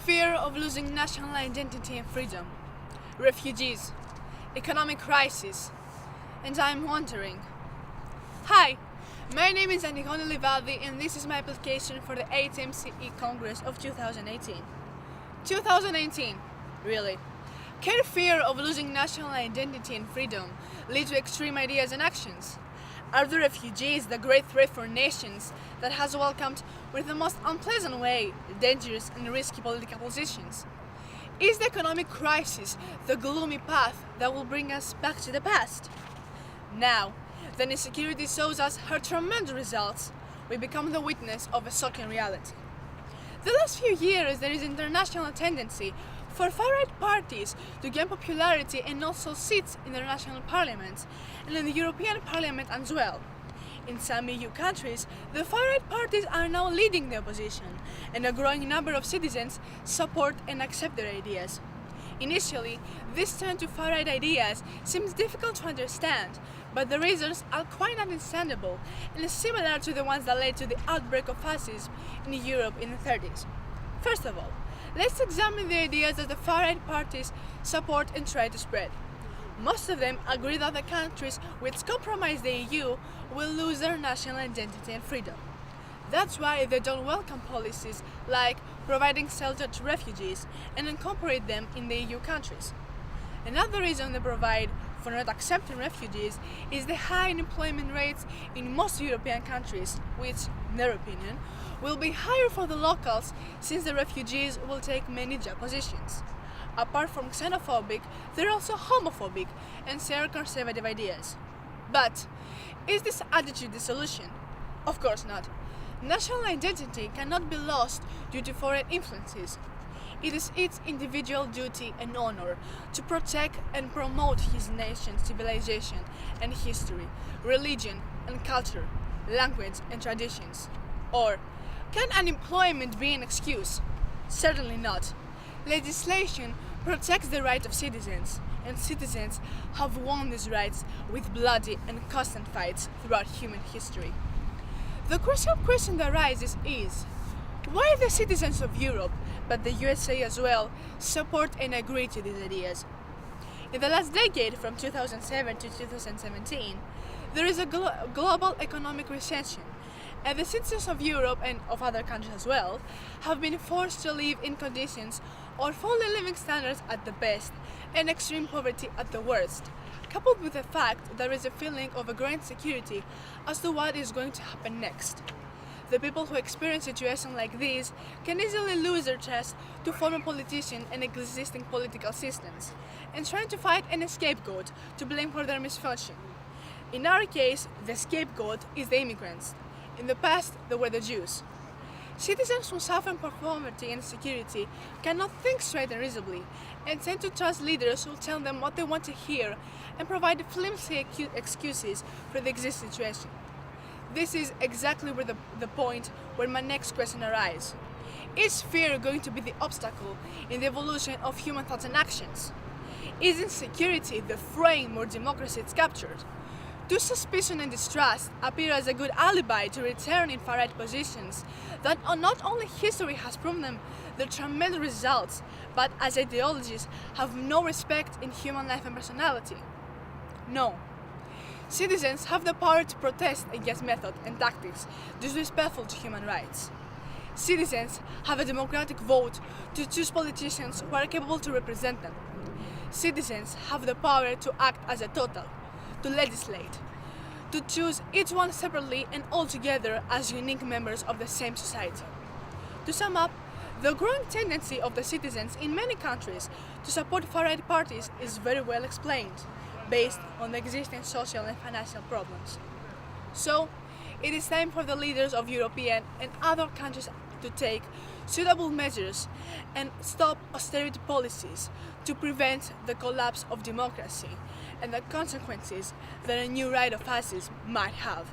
Fear of losing national identity and freedom, refugees, economic crisis, and I'm wondering. Hi, my name is Antigoni Livadi and this is my application for the HMCE Congress of 2018. 2018, really? Can fear of losing national identity and freedom lead to extreme ideas and actions? Are the refugees the great threat for nations that has welcomed, with the most unpleasant way, dangerous and risky political positions? Is the economic crisis the gloomy path that will bring us back to the past? Now, that insecurity shows us her tremendous results, we become the witness of a shocking reality. The last few years there is international tendency for far-right parties to gain popularity and also seats in the national parliaments and in the European Parliament as well. In some EU countries, the far-right parties are now leading the opposition, and a growing number of citizens support and accept their ideas. Initially, this turn to far-right ideas seems difficult to understand, but the reasons are quite understandable and similar to the ones that led to the outbreak of fascism in Europe in the 30s. First of all, let's examine the ideas that the far-right parties support and try to spread. Most of them agree that the countries which compromise the EU will lose their national identity and freedom. That's why they don't welcome policies like providing shelter to refugees and incorporate them in the EU countries. Another reason they provide for not accepting refugees is the high unemployment rates in most European countries, which, in their opinion, will be higher for the locals since the refugees will take many job positions. Apart from xenophobic, they're also homophobic and share conservative ideas. But is this attitude the solution? Of course not. National identity cannot be lost due to foreign influences. It is its individual duty and honor to protect and promote his nation's civilization and history, religion and culture, language and traditions. Or, can unemployment be an excuse? Certainly not. Legislation protects the rights of citizens, and citizens have won these rights with bloody and constant fights throughout human history. The crucial question that arises is, why the citizens of Europe, but the USA as well, support and agree to these ideas? In the last decade, from 2007 to 2017, there is a global economic recession, and the citizens of Europe and of other countries as well have been forced to live in conditions of falling living standards at the best and extreme poverty at the worst, coupled with the fact that there is a feeling of a growing insecurity as to what is going to happen next. The people who experience situations like these can easily lose their trust to former politicians and existing political systems, and trying to find an scapegoat to blame for their misfortune. In our case, the scapegoat is the immigrants. In the past, they were the Jews. Citizens who suffer from poverty and insecurity cannot think straight and reasonably, and tend to trust leaders who tell them what they want to hear and provide flimsy excuses for the existing situation. This is exactly where the point where my next question arises. Is fear going to be the obstacle in the evolution of human thoughts and actions? Is insecurity the frame where democracy is captured? Do suspicion and distrust appear as a good alibi to return in far-right positions that not only history has proven them their tremendous results, but as ideologies have no respect in human life and personality? No. Citizens have the power to protest against methods and tactics disrespectful to human rights. Citizens have a democratic vote to choose politicians who are capable to represent them. Citizens have the power to act as a total, to legislate, to choose each one separately and all together as unique members of the same society. To sum up, the growing tendency of the citizens in many countries to support far-right parties is very well explained, based on the existing social and financial problems. So, it is time for the leaders of European and other countries to take suitable measures and stop austerity policies to prevent the collapse of democracy and the consequences that a new right of fascism might have.